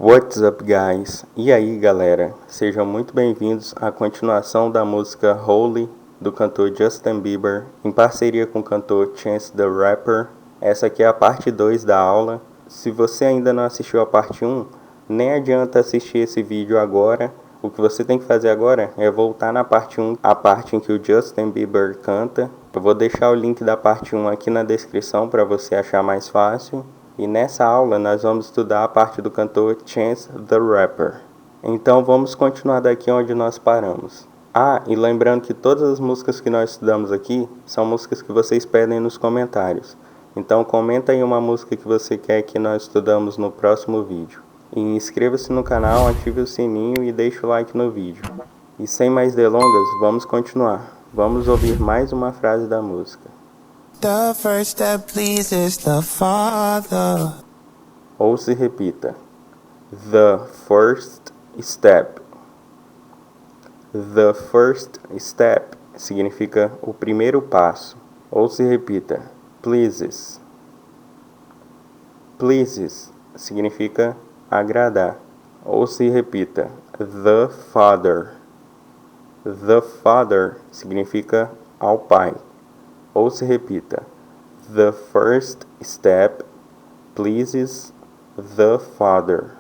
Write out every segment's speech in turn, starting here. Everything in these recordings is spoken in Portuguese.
What's up, guys? E aí, galera? Sejam muito bem-vindos à continuação da música Holy, do cantor Justin Bieber, em parceria com o cantor Chance the Rapper. Essa aqui é a parte 2 da aula. Se você ainda não assistiu a parte 1, nem adianta assistir esse vídeo agora. O que você tem que fazer agora é voltar na parte 1, a parte em que o Justin Bieber canta. Eu vou deixar o link da parte 1 aqui na descrição para você achar mais fácil. E nessa aula nós vamos estudar a parte do cantor Chance the Rapper. Então vamos continuar daqui onde nós paramos. E lembrando que todas as músicas que nós estudamos aqui são músicas que vocês pedem nos comentários. Então comenta aí uma música que você quer que nós estudamos no próximo vídeo. E inscreva-se no canal, ative o sininho e deixe o like no vídeo. E sem mais delongas, vamos continuar. Vamos ouvir mais uma frase da música. The first step pleases the Father. Ou se repita. The first step. The first step significa o primeiro passo. Ou se repita. Pleases. Pleases significa agradar. Ou se repita. The Father. The Father significa ao Pai. Ou se repita. The first step pleases the Father.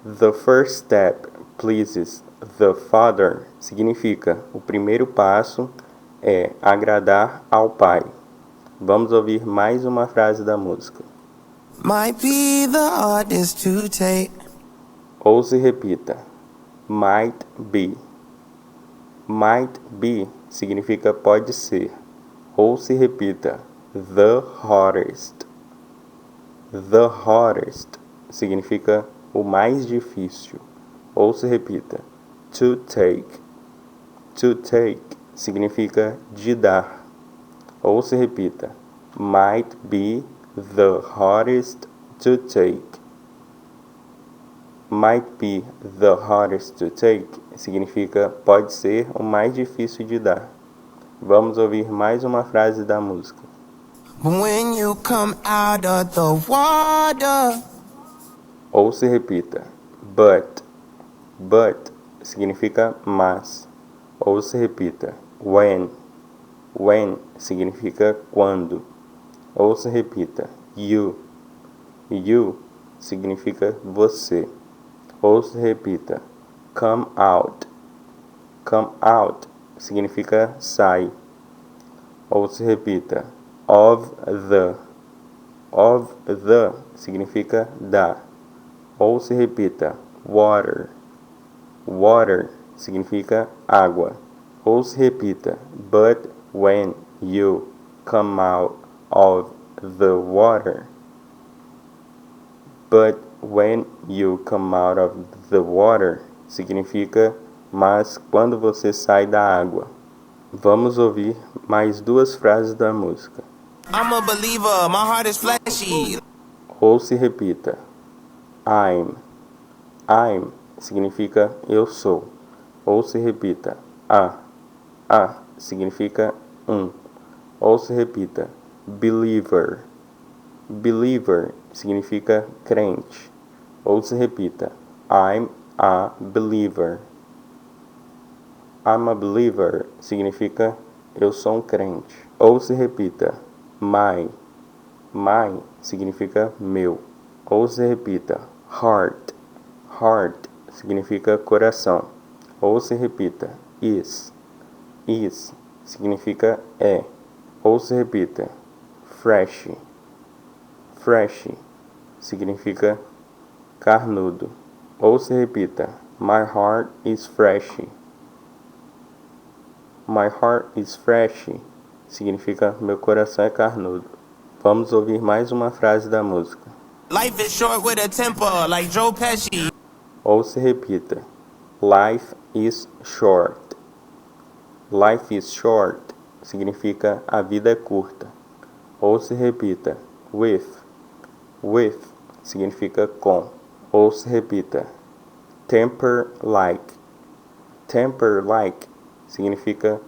The first step pleases the Father significa o primeiro passo é agradar ao Pai. Vamos ouvir mais uma frase da música. Might be the hardest to take. Ou se repita. Might be. Might be significa pode ser. Ou se repita. The hardest. The hardest significa o mais difícil. Ou se repita. To take. To take significa de dar. Ou se repita. Might be the hardest to take. Might be the hardest to take significa pode ser o mais difícil de dar. Vamos ouvir mais uma frase da música. When you come out of the water. Ou se repita. But. But significa mas. Ou se repita. When. When significa quando. Ou se repita. You. You significa você. Ou se repita. Come out. Come out significa sai. Ou se repita. Of the. Of the significa da. Ou se repita. Water. Water significa água. Ou se repita. But when you come out of the water. But when you come out of the water significa mas quando você sai da água. Vamos ouvir mais duas frases da música. I'm a believer, my heart is flashy. Ou se repita. I'm. I'm significa eu sou. Ou se repita. A significa Ou se repita. Believer. Believer significa crente. Ou se repita. I'm a believer. I'm a believer significa eu sou um crente. Ou se repita. My. My significa meu. Ou se repita. Heart. Heart significa coração. Ou se repita. Is. Is significa é. Ou se repita. Fresh. Fresh significa carnudo. Ou se repita. My heart is fresh. My heart is fresh significa meu coração é carnudo. Vamos ouvir mais uma frase da música. Life is short with a temper like Joe Pesci. Ou se repita. Life is short. Life is short significa a vida é curta. Ou se repita. With. With significa com. Ou se repita. Temper like. Temper like significa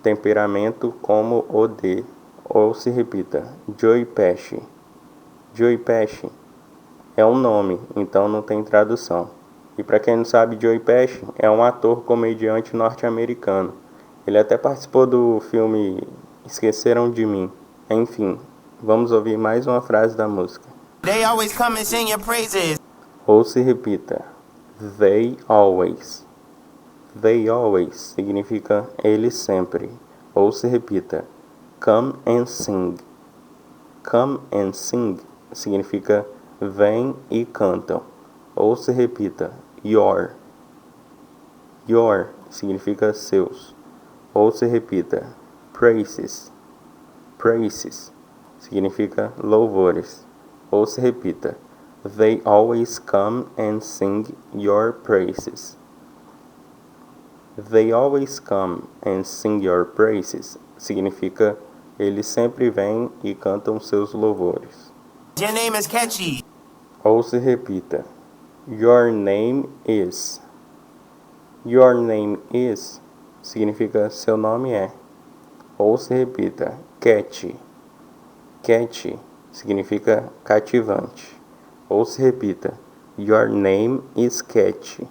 temperamento como o de. Ou se repita. Joe Pesci. Joe Pesci é um nome, então não tem tradução. E para quem não sabe, Joey Pesci é um ator comediante norte-americano. Ele até participou do filme Esqueceram de Mim. Enfim, vamos ouvir mais uma frase da música. They always come and sing your praises. Ouça e repita. They always. They always significa eles sempre. Ouça e repita. Come and sing. Come and sing significa vem e cantam. Ouça e repita. Your. Your significa seus. Ouça e repita. Praises. Praises significa louvores. Ouça e repita. They always come and sing your praises. They always come and sing your praises significa eles sempre vêm e cantam seus louvores. Your name is catchy. Ouça e repita. Your name is. Your name is significa seu nome é. Ouça e repita. Catchy. Catchy significa cativante. Ouça e repita. Your name is catchy.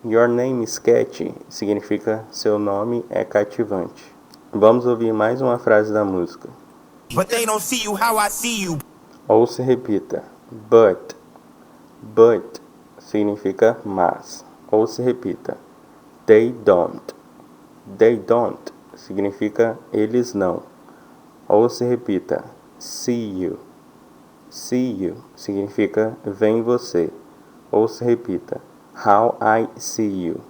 Your name is catchy significa seu nome é cativante. Vamos ouvir mais uma frase da música. But they don't see you how I see you. Ouça e repita. But. But significa mas. Ouça e repita. They don't. They don't significa eles não. Ouça e repita. See you. See you significa vem você. Ouça e repita. How I see you.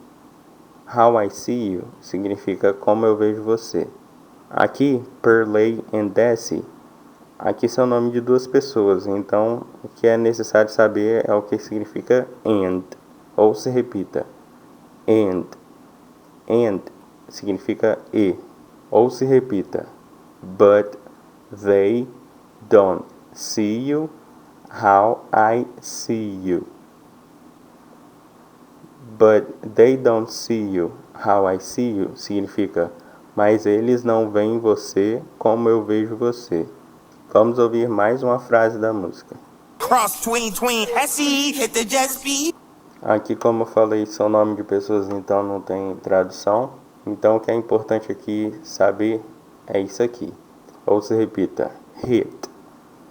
How I see you significa como eu vejo você. Aqui, Perley e Desce, aqui são nome de duas pessoas, então o que é necessário saber é o que significa and. Ouça e repita. And. And significa e. Ouça e repita. But they don't see you how I see you. But they don't see you how I see you significa mas eles não veem você como eu vejo você. Vamos ouvir mais uma frase da música. Cross tween Hesse, hit the jet speed. Aqui, como eu falei, são nomes de pessoas, então não tem tradução. Então o que é importante aqui saber é isso aqui. Ou se repita. Hit.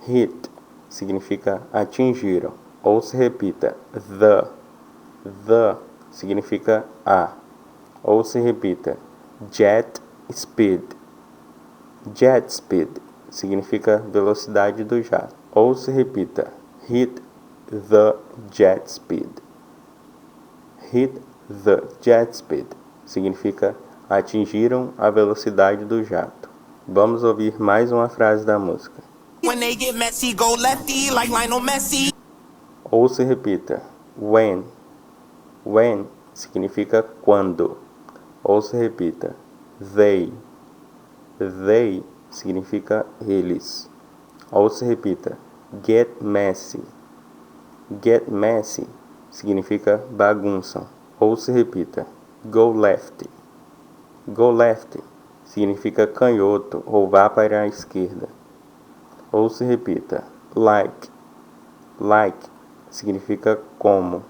Hit significa atingiram. Ou se repita. The significa a. Ou se repita. Jet speed. Jet speed significa velocidade do jato. Ou se repita. Hit the jet speed. Hit the jet speed significa atingiram a velocidade do jato. Vamos ouvir mais uma frase da música. When they get messy, go lefty like Lionel Messi. Ou se repita. When. When significa quando. Ou se repita. They. They significa eles. Ou se repita. Get messy. Get messy significa bagunçam. Ou se repita. Go left. Go left significa canhoto ou vá para a esquerda. Ou se repita. Like. Like significa como.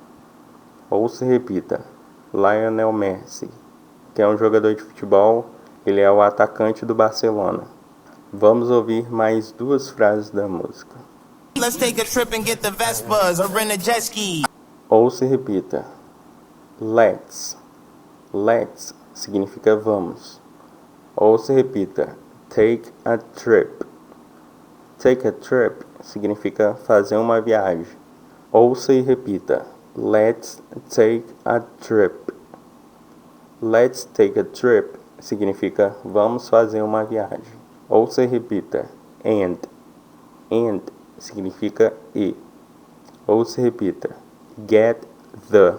Ou se repita. Lionel Messi, que é um jogador de futebol, ele é o atacante do Barcelona. Vamos ouvir mais duas frases da música. Let's take a trip and get the Vespas or rent a jet ski. Ou se repita. Let's. Let's significa vamos. Ou se repita. Take a trip. Take a trip significa fazer uma viagem. Ouça e repita. Let's take a trip. Let's take a trip significa vamos fazer uma viagem. Ouça e repita. And. And significa e. Ouça e repita. Get the.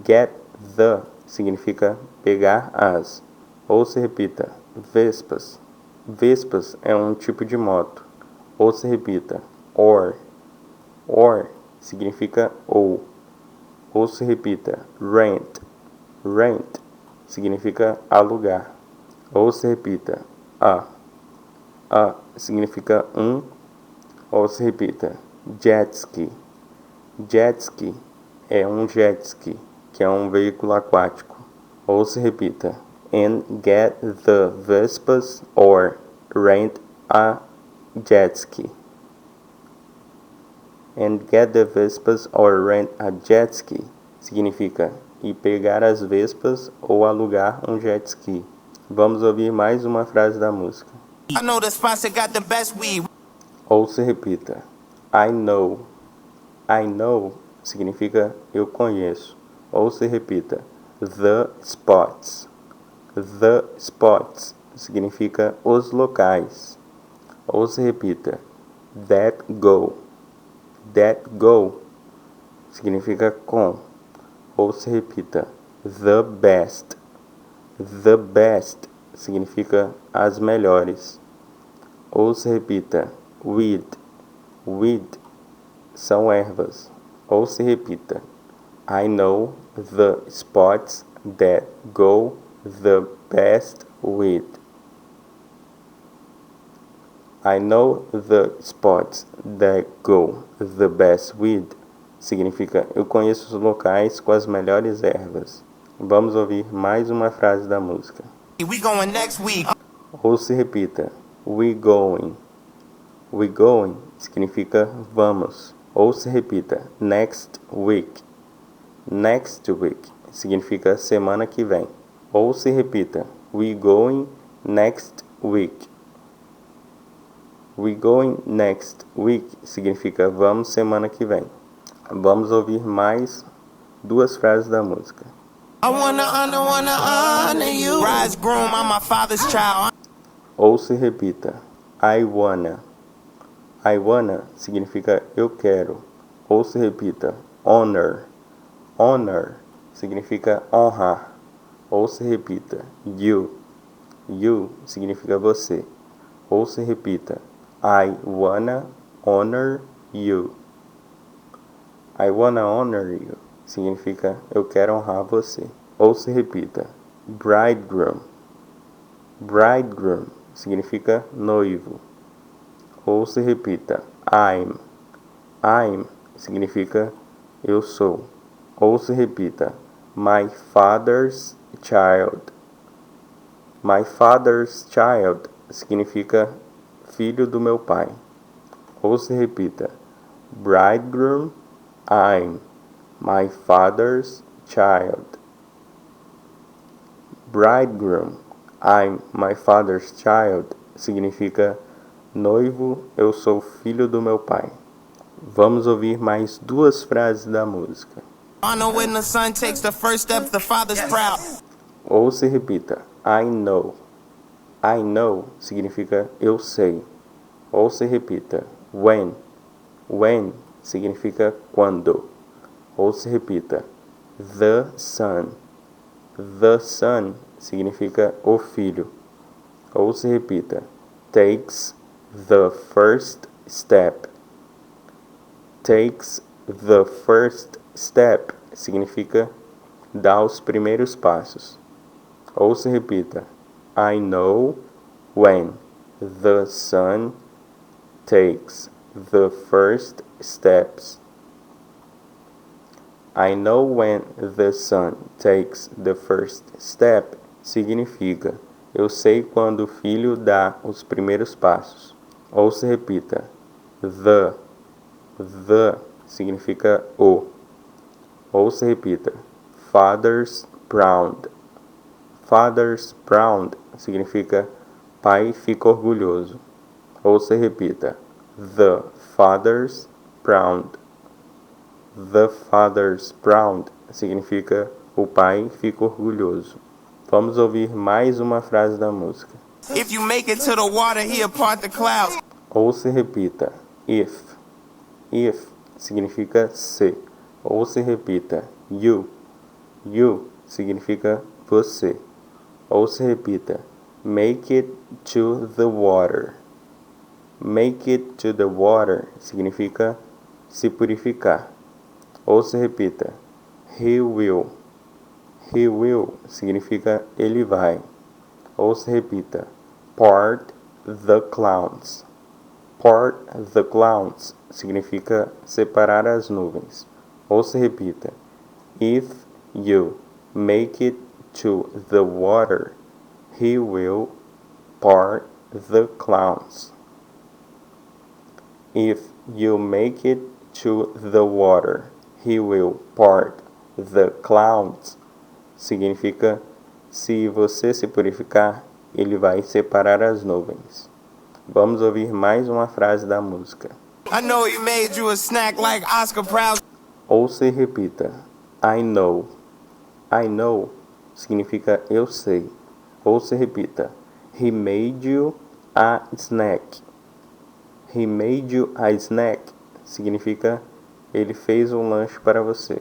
Get the significa pegar as. Ouça e repita. Vespas. Vespas é um tipo de moto. Ouça e repita. Or. Or significa ou. Ouça e repita. Rent. Rent significa alugar. Ouça e repita. A significa um. Ouça e repita. jet ski. Jet ski é um jet ski, que é um veículo aquático. Ou se repita. And get the Vespas or rent a jet ski. And get the Vespas or rent a jet ski significa ir pegar as vespas ou alugar um jet ski. Vamos ouvir mais uma frase da música. I know the spots that got the best weed. Ou se repita. I know. I know significa eu conheço. Ou se repita. The spots. The spots significa os locais. Ou se repita. That go. That go significa com. Ou se repita. The best. The best significa as melhores. Ou se repita. Weed. Weed são ervas. Ou se repita. I know the spots that go the best weed. I know the spots that go the best weed significa eu conheço os locais com as melhores ervas. Vamos ouvir mais uma frase da música. We going next week. Ou se repita. We going. We going significa vamos. Ou se repita. Next week. Next week significa semana que vem. Ou se repita. We going next week. We going next week significa vamos semana que vem. Vamos ouvir mais duas frases da música. I wanna honor you. Rise groom, I'm my father's child. Ou se repita. I wanna. I wanna significa eu quero. Ou se repita. Honor. Honor significa honrar. Ou se repita. You. You significa você. Ou se repita. I wanna honor you. I wanna honor you significa eu quero honrar você. Ou se repita. Bridegroom. Bridegroom significa noivo. Ou se repita. I'm. I'm significa eu sou. Ou se repita. My father's child. My father's child significa filho do meu pai. Ou se repita. Bridegroom, I'm my father's child. Bridegroom, I'm my father's child significa noivo, eu sou filho do meu pai. Vamos ouvir mais duas frases da música. I know when the son takes the first step, the father's proud. Ou se repita. I know. I know significa eu sei. Ou se repita. When. When significa quando. Ou se repita. The son. The son significa o filho. Ou se repita. Takes the first step. Takes the first step significa dá os primeiros passos. Ou se repita. I know when the son takes the first steps. I know when the son takes the first step significa eu sei quando o filho dá os primeiros passos. Ou se repita. The. The significa o. Ou se repita. Father's proud. Father's proud significa pai fica orgulhoso. Ou se repita. The father's proud. The father's proud significa o pai fica orgulhoso. Vamos ouvir mais uma frase da música. If you make it to the water, he'll part the clouds. Ou se repita. If. If significa se. Ou se repita. You. You significa você. Ou se repita. Make it to the water. Make it to the water significa se purificar. Ou se repita. He will. He will significa ele vai. Ou se repita. Part the clouds. part the clouds significa separar as nuvens. Ou se repita. If you make it to the water, he will part the clouds. If you make it to the water, he will part the clouds. Significa, se você se purificar, ele vai separar as nuvens. Vamos ouvir mais uma frase da música. I know he made you a snack like Oscar Proud. Ou se repita. I know. I know significa eu sei. Ou se repita. He made you a snack. He made you a snack significa ele fez um lanche para você.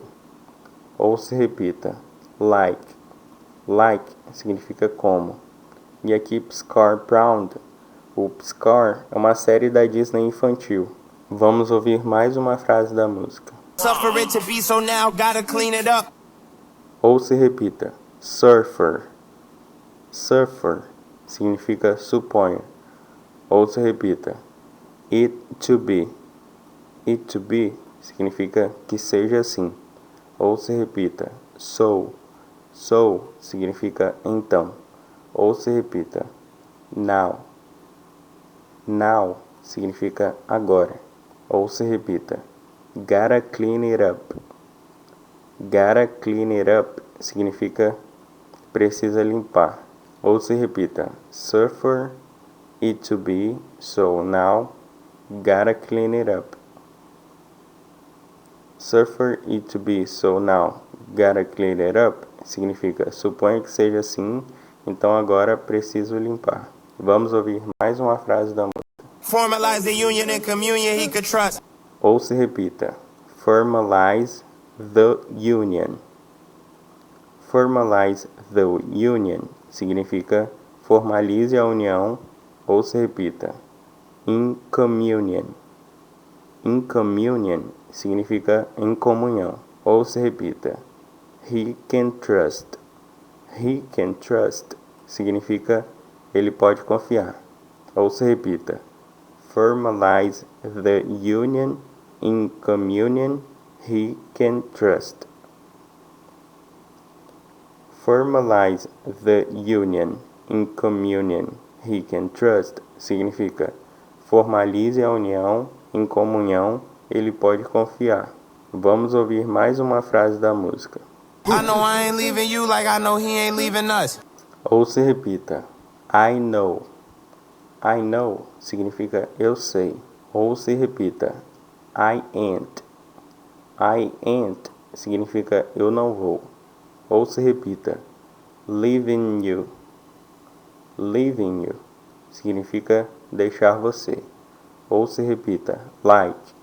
Ou se repita. Like. Like significa como. E aqui Oscar Proud. O Oscar é uma série da Disney infantil. Vamos ouvir mais uma frase da música. Suffer it to be so now, gotta clean it up. Ou se repita. Surfer. Surfer significa suponha. Ou se repita. It to be. It to be significa que seja assim. Ou se repita. So. So significa então. Ou se repita. Now. Now significa agora. Ou se repita. Gotta clean it up. Gotta clean it up significa precisa limpar. Ou se repita. Suffer it to be so now gotta clean it up. Suffer it to be so now gotta clean it up significa suponha que seja assim, então agora preciso limpar. Vamos ouvir mais uma frase da música. Formalize the union and communion he could trust. Ou se repita. Formalize the union. Formalize the union significa formalize a união. Ou se repita. In communion. In communion significa em comunhão. Ou se repita. He can trust. He can trust significa ele pode confiar. Ou se repita. Formalize the union in communion he can trust. Formalize the union in communion he can trust significa formalize a união em comunhão ele pode confiar. Vamos ouvir mais uma frase da música. I know I ain't leaving you like I know he ain't leaving us. Ou se repita. I know. I know significa eu sei. Ou se repita. I ain't. I ain't significa eu não vou. Ou se repita. Leaving you. Leaving you significa deixar você. Ou se repita. Like.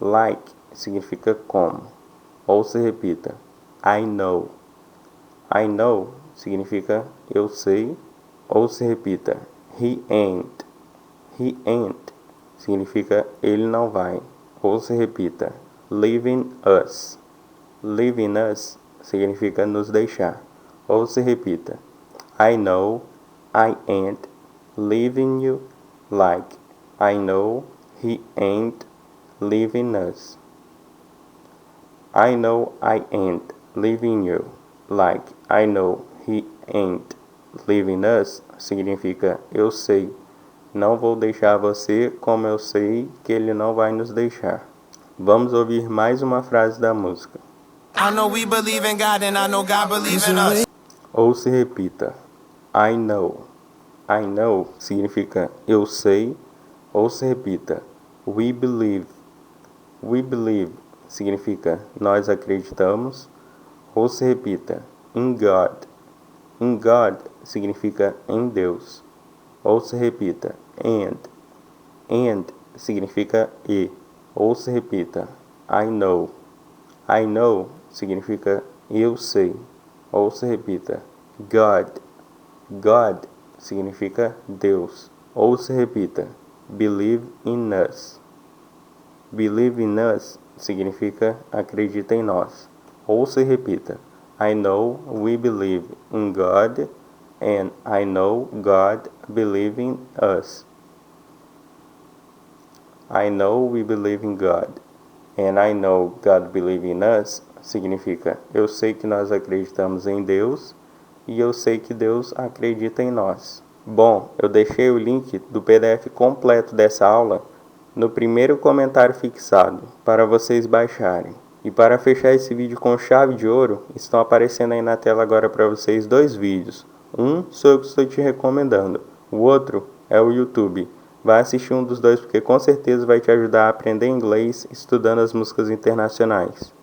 Like significa como. Ou se repita. I know. I know significa eu sei. Ou se repita. He ain't. He ain't significa ele não vai. Ou se repita. Leaving us. Leaving us significa nos deixar. Ou se repita. I know I ain't leaving you like I know he ain't leaving us. I know I ain't leaving you like I know he ain't leaving us significa eu sei, não vou deixar você como eu sei que ele não vai nos deixar. Vamos ouvir mais uma frase da música. I know we believe in God and I know God believes in us. Ou se repita. I know. I know significa eu sei. Ou se repita. We believe. We believe significa nós acreditamos. Ou se repita. In God. In God significa em Deus. Ou se repita. And. And significa e. Ou se repita. I know. I know significa eu sei. Ou se repita. God. God significa Deus. Ou se repita. Believe in us. Believe in us significa acredita em nós. Ou se repita. I know we believe in God and I know God believe in us. I know we believe in God, and I know God believes in us, significa eu sei que nós acreditamos em Deus e eu sei que Deus acredita em nós. Bom, eu deixei o link do PDF completo dessa aula no primeiro comentário fixado para vocês baixarem. E para fechar esse vídeo com chave de ouro, estão aparecendo aí na tela agora para vocês 2 vídeos. Um sou eu que estou te recomendando, o outro é o YouTube. Vai assistir um dos dois porque com certeza vai te ajudar a aprender inglês estudando as músicas internacionais.